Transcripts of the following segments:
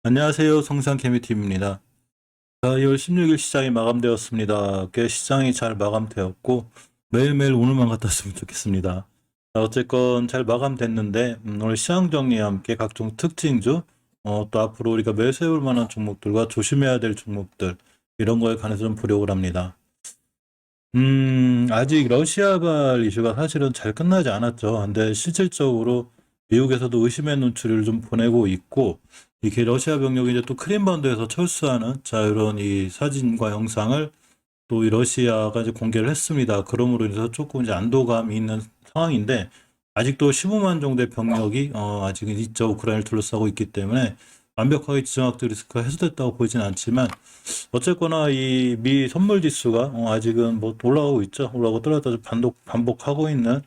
안녕하세요. 성상케미팀입니다. 자, 2월 16일 시장이 마감되었습니다. 꽤 시장이 잘 마감되었고 매일매일 오늘만 같았으면 좋겠습니다. 자, 어쨌건 잘 마감됐는데 오늘 시장 정리와 함께 각종 특징주, 또 앞으로 우리가 매수해볼 만한 종목들과 조심해야 될 종목들 이런 거에 관해서 좀 보려고 합니다. 아직 러시아발 이슈가 사실은 잘 끝나지 않았죠. 근데 실질적으로 미국에서도 의심의 눈초리를 좀 보내고 있고, 이게 러시아 병력이 이제 또 크림반도에서 철수하는, 자, 이런 이 사진과 영상을 또 이 러시아가 이제 공개를 했습니다. 그러므로 인해서 조금 이제 안도감이 있는 상황인데, 아직도 15만 정도의 병력이, 아직은 있죠. 우크라이나를 둘러싸고 있기 때문에 완벽하게 지정학적 리스크가 해소됐다고 보이진 않지만, 어쨌거나 이 미 선물 지수가 아직은 뭐 올라가고 있죠. 올라가고 떨어져서 반복하고 있는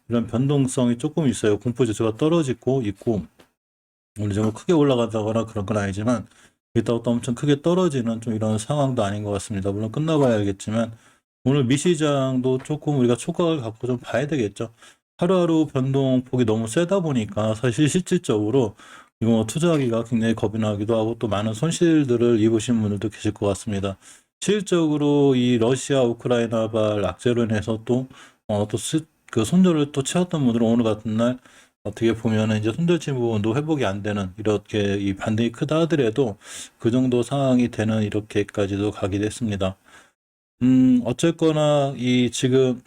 이런 변동성이 조금 있어요. 공포 지수가 떨어지고 있고 어느 정도 크게 올라가다거나 그런 건 아니지만 이따가 또 엄청 크게 떨어지는 좀 이런 상황도 아닌 것 같습니다. 물론 끝나봐야 알겠지만 오늘 미 시장도 조금 우리가 촉각을 갖고 좀 봐야 되겠죠. 하루하루 변동폭이 너무 세다 보니까 사실 실질적으로 이거 투자하기가 굉장히 겁이 나기도 하고 또 많은 손실들을 입으신 분들도 계실 것 같습니다. 실질적으로 이 러시아 우크라이나발 악재로 인해서 그 손절을 또 채웠던 분들은 오늘 같은 날 어떻게 보면은 이제 손절친 부분도 회복이 안 되는 이렇게 이 반등이 크다 하더라도 그 정도 상황이 되는 이렇게까지도 가기도 했습니다. 어쨌거나 이 지금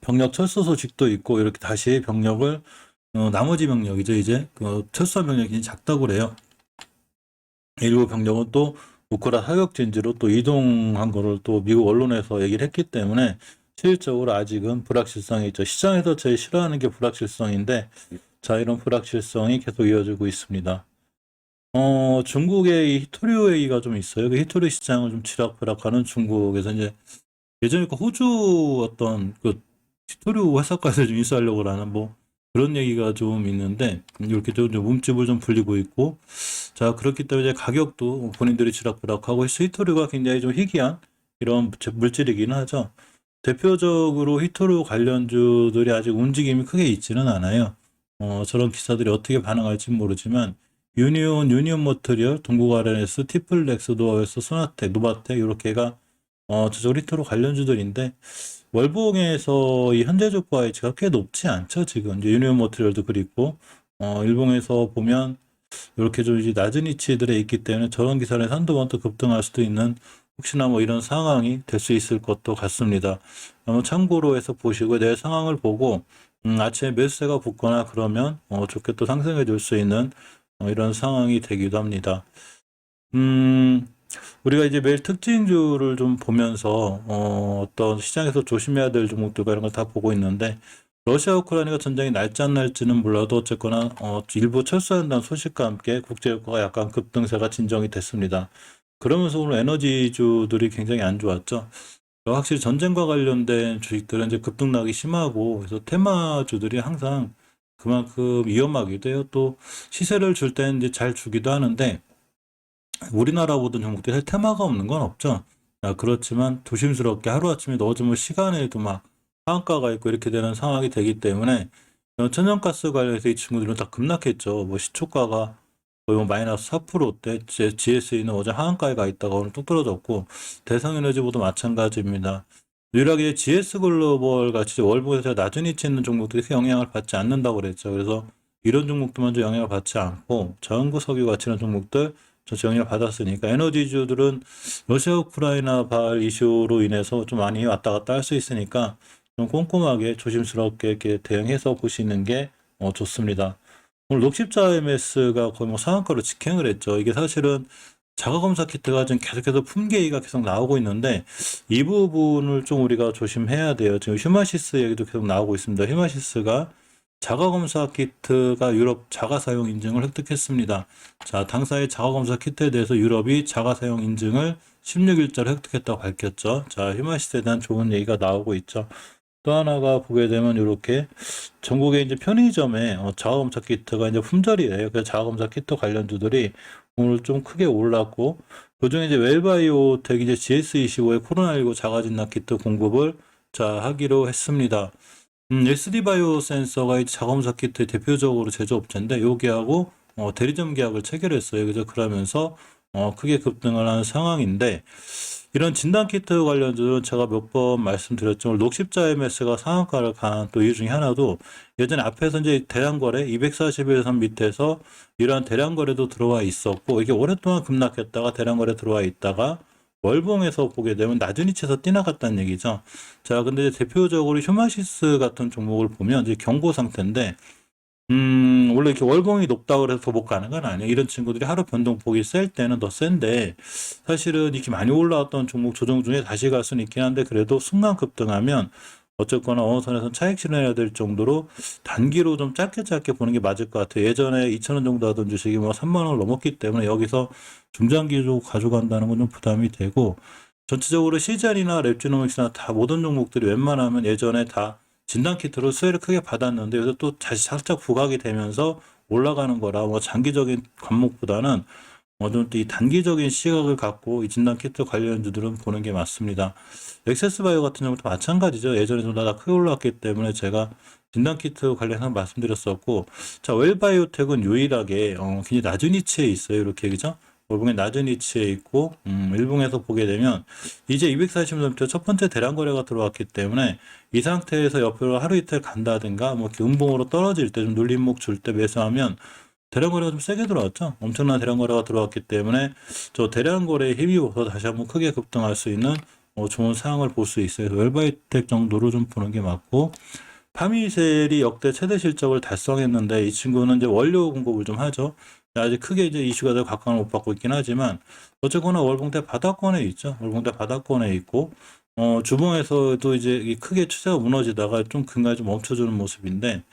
병력 철수 소식도 있고 이렇게 다시 병력을 나머지 병력이죠. 이제 그 철수한 병력이 작다고 그래요. 일부 병력은 또 우크라 사격 진지로 또 이동한 거를 또 미국 언론에서 얘기를 했기 때문에 실질적으로 아직은 불확실성이 있죠. 시장에서 제일 싫어하는 게 불확실성인데 자, 이런 불확실성이 계속 이어지고 있습니다. 중국의 이 히토류 회의가 좀 있어요. 그 히토류 시장을 좀 치락펴락하는 중국에서 이제 예전에 그 호주 어떤 그 히토류 회사까지 좀 인수하려고 하는 뭐 그런 얘기가 좀 있는데 이렇게 좀 몸집을 좀 불리고 있고 자 그렇기 때문에 이제 가격도 본인들이 치락펴락하고 히토류가 굉장히 좀 희귀한 이런 물질이기는 하죠. 대표적으로 히토류 관련주들이 아직 움직임이 크게 있지는 않아요. 저런 기사들이 어떻게 반응할지 모르지만 유니온 머터리얼, 동국RNS, 티플렉스, 노아웨스, 소나텍, 노바텍 이렇게가 저쪽 히토류 관련주들인데 월봉에서 이 현재 주가 가치가 꽤 높지 않죠. 지금 이제 유니온 머터리얼도 그리고 일봉에서 보면 이렇게 좀 이제 낮은 위치들에 있기 때문에 저런 기사를 한두 번 더 급등할 수도 있는 혹시나 뭐 이런 상황이 될 수 있을 것도 같습니다. 한번 참고로 해서 보시고 내 상황을 보고 아침에 매수세가 붙거나 그러면 좋게 또 상승해 줄 수 있는 이런 상황이 되기도 합니다. 우리가 이제 매일 특징주를 좀 보면서 어떤 시장에서 조심해야 될 종목들과 이런 걸 다 보고 있는데 러시아 우크라이나 전쟁이 날지 안 날지는 몰라도 어쨌거나 일부 철수한다는 소식과 함께 국제유가가 약간 급등세가 진정이 됐습니다. 그러면서 오늘 에너지주들이 굉장히 안 좋았죠. 확실히 전쟁과 관련된 주식들은 이제 급등락이 심하고 그래서 테마주들이 항상 그만큼 위험하기도 해요. 또 시세를 줄 때는 이제 잘 주기도 하는데 우리나라 보던 종목들이 사실 테마가 없는 건 없죠. 그렇지만 조심스럽게 하루아침에 넣어주면 시간에도 막 하한가가 있고 이렇게 되는 상황이 되기 때문에 천연가스 관련해서 이 친구들은 다 급락했죠. 뭐 시초가가 거의 뭐 마이너스 4%대 GSE는 어제 하한가에 가 있다가 오늘 뚝 떨어졌고 대성에너지보다 마찬가지입니다. 유일하게 GS글로벌 같이 월봉에서 낮은 위치에 있는 종목들이 그 영향을 받지 않는다고 그랬죠. 그래서 이런 종목들만 좀 영향을 받지 않고 저연구 석유 같이 있는 종목들 저 영향을 받았으니까 에너지주들은 러시아 우크라이나 발 이슈로 인해서 좀 많이 왔다 갔다 할 수 있으니까 좀 꼼꼼하게 조심스럽게 이렇게 대응해서 보시는 게 좋습니다. 오늘 녹십자 MS가 거의 뭐 상한가로 직행을 했죠. 이게 사실은 자가검사 키트가 지금 계속해서 품귀가 계속 나오고 있는데 이 부분을 좀 우리가 조심해야 돼요. 지금 휴마시스 얘기도 계속 나오고 있습니다. 휴마시스가 자가검사 키트가 유럽 자가사용 인증을 획득했습니다. 자, 당사의 자가검사 키트에 대해서 유럽이 자가사용 인증을 16일자로 획득했다고 밝혔죠. 자, 휴마시스에 대한 좋은 얘기가 나오고 있죠. 또 하나가 보게 되면 이렇게 전국에 이제 편의점에 자가검사 키트가 이제 품절이에요. 그래서 자가검사 키트 관련주들이 오늘 좀 크게 올랐고 그중에 이제 웰바이오텍 이제 GS25의 코로나19 자가진단 키트 공급을 자 하기로 했습니다. SD 바이오 센서가 이제 자가검사 키트의 대표적으로 제조업체인데 여기하고 대리점 계약을 체결했어요. 그죠? 그러면서 크게 급등을 하는 상황인데, 이런 진단키트 관련주는 제가 몇 번 말씀드렸지만 녹십자 MS가 상한가를 간 또 이유 중에 하나도 예전에 앞에서 이제 대량거래 241선 밑에서 이러한 대량거래도 들어와 있었고, 이게 오랫동안 급락했다가 대량거래 들어와 있다가 월봉에서 보게 되면 낮은 위치에서 뛰어나갔다는 얘기죠. 자, 근데 이제 대표적으로 휴마시스 같은 종목을 보면 이제 경고 상태인데, 원래 이렇게 월봉이 높다고 해서 더 못 가는 건 아니에요. 이런 친구들이 하루 변동폭이 셀 때는 더 센데, 사실은 이렇게 많이 올라왔던 종목 조정 중에 다시 갈 수는 있긴 한데, 그래도 순간 급등하면 어쨌거나 어느 선에서 차익 실현해야 될 정도로 단기로 좀 짧게 보는 게 맞을 것 같아요. 예전에 2,000원 정도 하던 주식이 뭐 3만 원을 넘었기 때문에 여기서 중장기로 가져간다는 건 좀 부담이 되고, 전체적으로 시전이나 랩지노믹스나 다 모든 종목들이 웬만하면 예전에 다 진단키트로 수혜를 크게 받았는데 여기서 또 다시 살짝 부각이 되면서 올라가는 거라 뭐 장기적인 관목보다는 좀 이 단기적인 시각을 갖고 이 진단키트 관련주들은 보는 게 맞습니다. 엑세스바이오 같은 경우도 마찬가지죠. 예전에 좀 다 크게 올라왔기 때문에 제가 진단키트 관련해서 말씀드렸었고, 자, 웰바이오텍은 유일하게 굉장히 낮은 위치에 있어요. 이렇게 그죠? 월봉에 낮은 위치에 있고, 일봉에서 보게 되면 이제 240점대 첫 번째 대량 거래가 들어왔기 때문에 이 상태에서 옆으로 하루 이틀 간다든가 뭐 이렇게 음봉으로 떨어질 때 좀 눌림목 줄 때 매수하면 대량 거래가 좀 세게 들어왔죠. 엄청난 대량 거래가 들어왔기 때문에 저 대량 거래에 힘입어서 다시 한번 크게 급등할 수 있는 좋은 상황을 볼 수 있어요. 웰바이텍 정도로 좀 보는 게 맞고, 파미셀이 역대 최대 실적을 달성했는데 이 친구는 이제 원료 공급을 좀 하죠. 아직 크게 이제 이슈가 되고 각광을 못 받고 있긴 하지만 어쨌거나 월봉대 바닥권에 있죠. 월봉대 바닥권에 있고 주봉에서도 이제 이 크게 추세가 무너지다가 좀 근간에 좀 멈춰주는 모습인데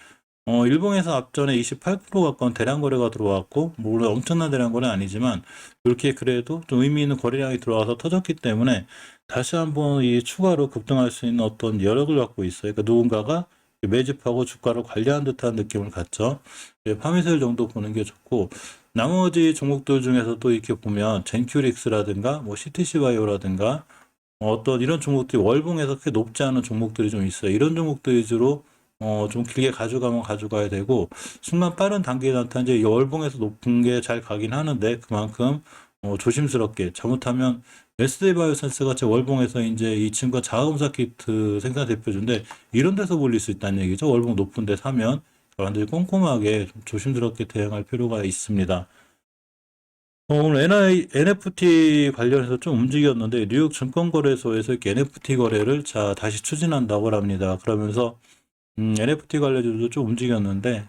일봉에서 앞전에 28% 가까운 대량 거래가 들어왔고, 물론 엄청난 대량 거래는 아니지만 이렇게 그래도 좀 의미 있는 거래량이 들어와서 터졌기 때문에 다시 한번 이 추가로 급등할 수 있는 어떤 여력을 갖고 있어요. 그러니까 누군가가 매집하고 주가를 관리한 듯한 느낌을 갖죠. 파미셀 정도 보는 게 좋고, 나머지 종목들 중에서도 이렇게 보면 젠큐릭스라든가 뭐 CTC바이오라든가 어떤 이런 종목들이 월봉에서 그렇게 높지 않은 종목들이 좀 있어요. 이런 종목들 위주로 좀 길게 가져가면 가져가야 되고, 순간 빠른 단기에 나타난 이제 월봉에서 높은 게 잘 가긴 하는데 그만큼 조심스럽게 잘못하면 SD 바이오센스 같이 월봉에서 이제 이 친구가 자가검사 키트 생산 대표주인데 이런 데서 몰릴 수 있다는 얘기죠. 월봉 높은 데 사면 완전히 꼼꼼하게 좀 조심스럽게 대응할 필요가 있습니다. 오늘 NFT 관련해서 좀 움직였는데 뉴욕 증권거래소에서 이렇게 NFT 거래를 다시 추진한다고 합니다. 그러면서 NFT 관련주도 좀 움직였는데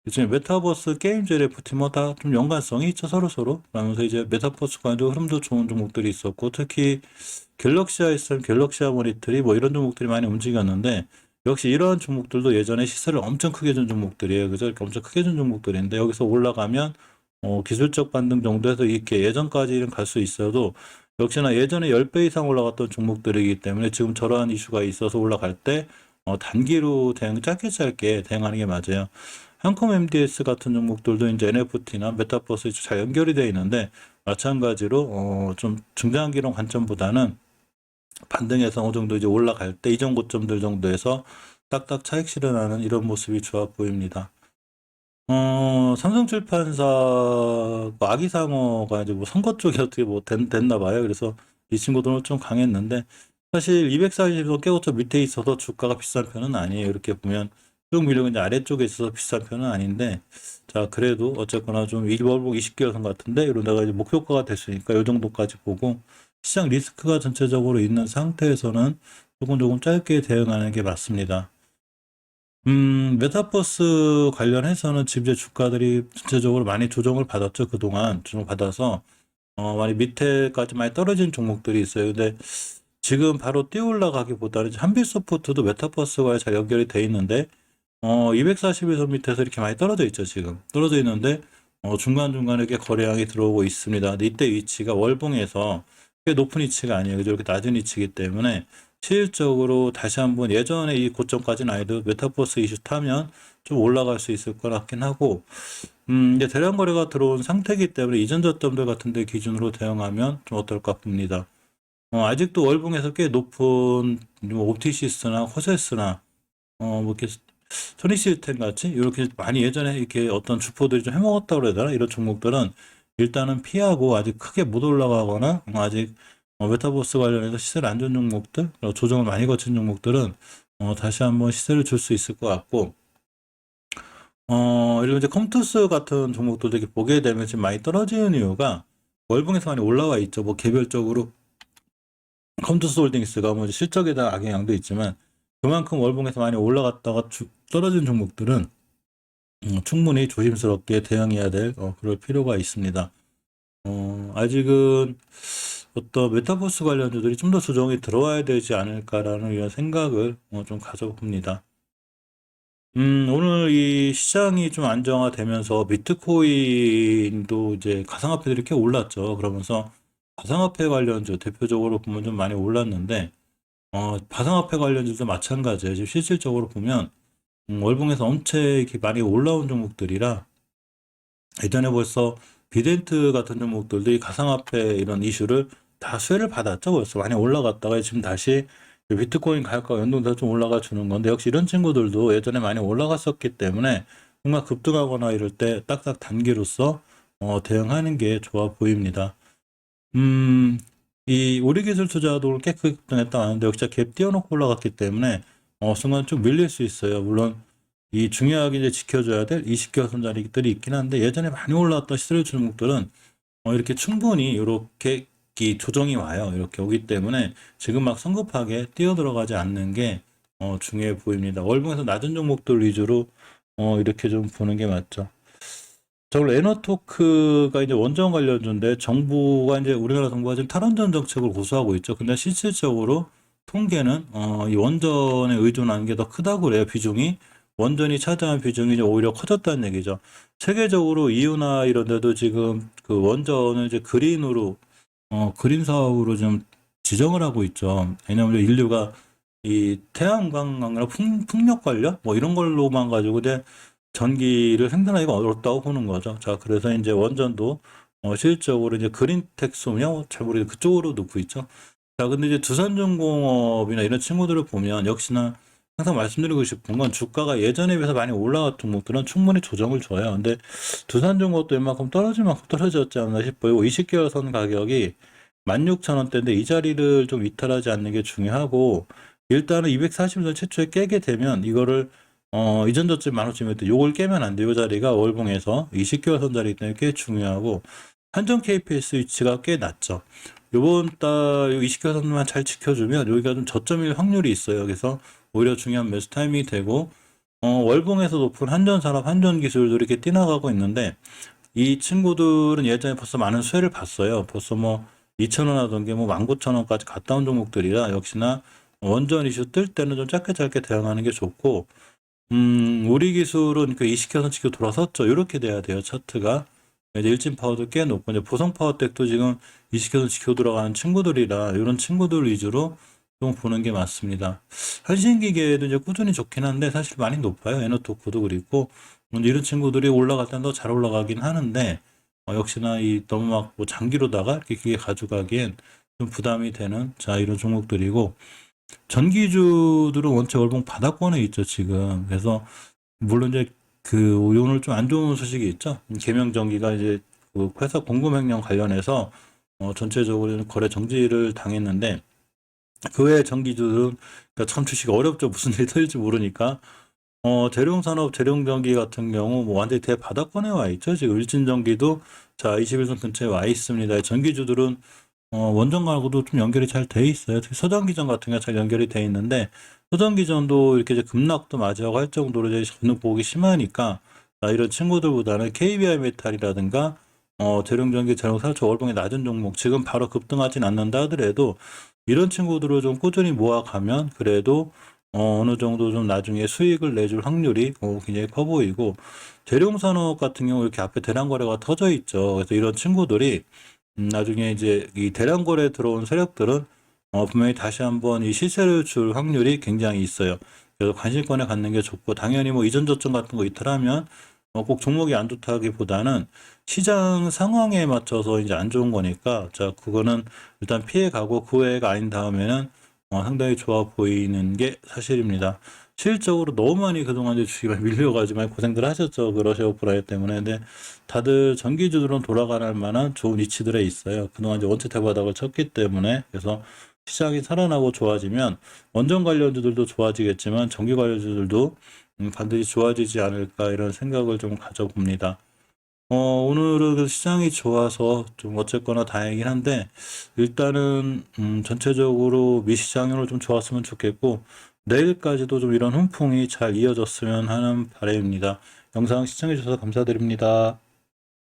요즘에 메타버스 게임즈 NFT 뭐 다 좀 연관성이 있죠, 서로. 그러면서 이제 메타버스 관련 흐름도 좋은 종목들이 있었고, 특히 갤럭시아 있으면 갤럭시아 모니터리 뭐 이런 종목들이 많이 움직였는데, 역시 이러한 종목들도 예전에 시세를 엄청 크게 준 종목들이에요. 그죠? 이렇게 엄청 크게 준 종목들인데 여기서 올라가면 기술적 반등 정도에서 이렇게 예전까지는 갈 수 있어도 역시나 예전에 10배 이상 올라갔던 종목들이기 때문에 지금 저러한 이슈가 있어서 올라갈 때 단기로 짧게 대응하는 게 맞아요. 한컴 MDS 같은 종목들도 이제 NFT나 메타버스 잘 연결이 되어 있는데 마찬가지로 좀 중장기론 관점보다는 반등해서 어느 정도 이제 올라갈 때 이전 고점들 정도에서 딱딱 차익 실현하는 이런 모습이 좋아 보입니다. 삼성출판사 아기상어가 이제 뭐 선거 쪽에 어떻게 뭐 됐나 봐요. 그래서 이 친구들은 좀 강했는데 사실 240도 깨고점 밑에 있어서 주가가 비싼 편은 아니에요. 이렇게 보면 쭉 밀리고 이제 아래쪽에 있어서 비싼 편은 아닌데, 자 그래도 어쨌거나 좀 일월봉 20개선 같은데 이런 데가 이제 목표가가 됐으니까 이 정도까지 보고 시장 리스크가 전체적으로 있는 상태에서는 조금 짧게 대응하는 게 맞습니다. 메타버스 관련해서는 지금 이제 주가들이 전체적으로 많이 조정을 받았죠. 그동안 조정을 받아서 많이 밑에까지 많이 떨어진 종목들이 있어요. 근데 지금 바로 뛰어 올라가기보다는 한빛소프트도 메타버스와 잘 연결이 돼 있는데 241선 밑에서 이렇게 많이 떨어져 있죠. 지금 떨어져 있는데 중간중간에 이렇게 거래량이 들어오고 있습니다. 근데 이때 위치가 월봉에서 꽤 높은 위치가 아니에요. 그죠? 이렇게 낮은 위치이기 때문에 실질적으로 다시 한번 예전에 이 고점까지는 아니도 메타버스 이슈 타면 좀 올라갈 수 있을 것 같긴 하고, 이제 대량 거래가 들어온 상태이기 때문에 이전 저점들 같은 데 기준으로 대응하면 좀 어떨까 봅니다. 아직도 월봉에서 꽤 높은 뭐 옵티시스나 호세스나 뭐 이렇게 소니시스템 같이 이렇게 많이 예전에 이렇게 어떤 주포들이 좀 해먹었다고 그래야 되나? 이런 종목들은 일단은 피하고 아직 크게 못 올라가거나 아직 메타버스 관련해서 시세를 안 준 종목들, 조정을 많이 거친 종목들은 다시 한번 시세를 줄 수 있을 것 같고, 그리고 이제 컴투스 같은 종목도 되게 보게 되면 지금 많이 떨어지는 이유가 월봉에서 많이 올라와 있죠. 뭐 개별적으로 컴투스 홀딩스가 뭐 실적에 대한 악영향도 있지만 그만큼 월봉에서 많이 올라갔다가 떨어진 종목들은 충분히 조심스럽게 대응해야 될 그럴 필요가 있습니다. 아직은 어떤 메타버스 관련주들이 좀 더 조정이 들어와야 되지 않을까라는 이런 생각을 좀 가져봅니다. 오늘 이 시장이 좀 안정화되면서 비트코인도 이제 가상화폐들이 이렇게 올랐죠. 그러면서 가상화폐 관련주 대표적으로 보면 좀 많이 올랐는데, 가상화폐 관련주도 마찬가지예요. 지금 실질적으로 보면 월봉에서 엄청 이렇게 많이 올라온 종목들이라 예전에 벌써 비덴트 같은 종목들도 이 가상화폐 이런 이슈를 다 수혜를 받았죠. 벌써 많이 올라갔다가 지금 다시 비트코인 가격과 연동돼서 좀 올라가 주는 건데 역시 이런 친구들도 예전에 많이 올라갔었기 때문에 뭔가 급등하거나 이럴 때 딱딱 단기로서 대응하는 게 좋아 보입니다. 이 우리기술 투자도 꽤 크게 급등했다 하는데 역시 갭 띄워놓고 올라갔기 때문에 순간 좀 밀릴 수 있어요. 물론 이 중요하게 이제 지켜줘야 될 20개월 손자리들이 있긴 한데 예전에 많이 올라왔던 시들 종목들은 이렇게 충분히 이렇게 조정이 와요. 이렇게 오기 때문에 지금 막 성급하게 뛰어 들어가지 않는 게 중요해 보입니다. 월봉에서 낮은 종목들 위주로 이렇게 좀 보는 게 맞죠. 저걸 에너토크가 이제 원전 관련주인데 정부가 이제 우리나라 정부가 지금 탈원전 정책을 고수하고 있죠. 근데 실질적으로 통계는 이 원전에 의존하는 게 더 크다고 그래요. 비중이 원전이 차지하는 비중이 이제 오히려 커졌다는 얘기죠. 세계적으로 EU나 이런 데도 지금 그 원전을 이제 그린으로 그린 사업으로 좀 지정을 하고 있죠. 왜냐하면 인류가 이 태양광이나 풍력 관련 뭐 이런 걸로만 가지고 이제 전기를 생산하기가 어렵다고 보는 거죠. 자, 그래서 이제 원전도 실질적으로 이제 그린텍 소냐 잘 모르겠는데 그쪽으로 놓고 있죠. 자, 근데 이제 두산중공업이나 이런 친구들을 보면 역시나 항상 말씀드리고 싶은 건 주가가 예전에 비해서 많이 올라갔던 종목들은 충분히 조정을 줘요. 근데 두산중공업도 이만큼 떨어질 만큼 떨어졌지 않나 싶어요. 20개월 선 가격이 16,000원대인데 이 자리를 좀 이탈하지 않는 게 중요하고 일단은 240선 최초에 깨게 되면 이거를 이전 저점 15,000원대 요걸 깨면 안 돼요. 이 자리가 월봉에서 20개월 선 자리이기 때문에 꽤 중요하고 한정 KPS 위치가 꽤 낮죠. 요번 달 20개월 선만 잘 지켜주면 여기가 좀 저점일 확률이 있어요. 그래서 오히려 중요한 매수 타이밍이 되고 월봉에서 높은 한전산업, 한전기술도 이렇게 뛰어나가고 있는데 이 친구들은 예전에 벌써 많은 수혜를 봤어요. 벌써 뭐 2,000원 하던 게 뭐 19,000원까지 갔다 온 종목들이라 역시나 원전 이슈 뜰 때는 좀 짧게 대응하는 게 좋고 우리 기술은 그 20개선 치고 돌아섰죠. 이렇게 돼야 돼요. 차트가. 이제 일진 파워도 꽤 높고 이제 보성 파워텍도 지금 20개선 지켜 들어가는 친구들이라 이런 친구들 위주로 좀 보는 게 맞습니다. 한신기계도 이제 꾸준히 좋긴 한데 사실 많이 높아요. 에너토크도 그리고 이런 친구들이 올라갈 땐 더 잘 올라가긴 하는데 역시나 이 너무 막 뭐 장기로다가 이렇게 기계 가져가기엔 좀 부담이 되는 자 이런 종목들이고 전기주들은 원체 월봉 바닥권에 있죠 지금. 그래서 물론 이제 그 오늘 좀 안 좋은 소식이 있죠. 계명전기가 이제 그 회사 공급횡령 관련해서 전체적으로 거래 정지를 당했는데 그 외 전기주들은 그러니까 참 주식 어렵죠. 무슨 일이 터질지 모르니까 대룡산업, 대룡전기 같은 경우 뭐 완전히 대바닥권에 와 있죠. 지금 일진전기도 자 21선 근처에 와 있습니다. 전기주들은 원전 말고도 좀 연결이 잘 돼 있어요. 특히 서전기전 같은 게 잘 연결이 돼 있는데 서전기전도 이렇게 이제 급락도 맞이하고 할 정도로 이제 전등폭이 심하니까 이런 친구들보다는 KBI 메탈이라든가 대룡전기, 대룡살초 월봉이 낮은 종목 지금 바로 급등하진 않는다 하더라도 이런 친구들을 좀 꾸준히 모아가면 그래도 어느 정도 좀 나중에 수익을 내줄 확률이 굉장히 커 보이고 대룡산업 같은 경우 이렇게 앞에 대량거래가 터져 있죠. 그래서 이런 친구들이 나중에 이제 이 대량거래 들어온 세력들은 분명히 다시 한번 이 시세를 줄 확률이 굉장히 있어요. 그래서 관심권에 갖는 게 좋고 당연히 뭐 이전 저점 같은 거 이탈하면 꼭 종목이 안 좋다기보다는 시장 상황에 맞춰서 이제 안 좋은 거니까 자 그거는 일단 피해 가고 그 외가 아닌 다음에는 상당히 좋아 보이는 게 사실입니다. 실적으로 너무 많이 그동안 이제 주식이 많이 밀려가지고 많이 고생들 하셨죠. 그 러시아 우크라이나 때문에. 근데 다들 전기주들은 돌아갈 만한 좋은 위치들에 있어요. 그동안 이제 원채택 바닥을 쳤기 때문에. 그래서 시장이 살아나고 좋아지면 원전 관련주들도 좋아지겠지만 전기 관련주들도 반드시 좋아지지 않을까 이런 생각을 좀 가져봅니다. 오늘은 그 시장이 좋아서 좀 어쨌거나 다행이긴 한데, 일단은, 전체적으로 미시장으로 좀 좋았으면 좋겠고, 내일까지도 좀 이런 훈풍이 잘 이어졌으면 하는 바람입니다. 영상 시청해주셔서 감사드립니다.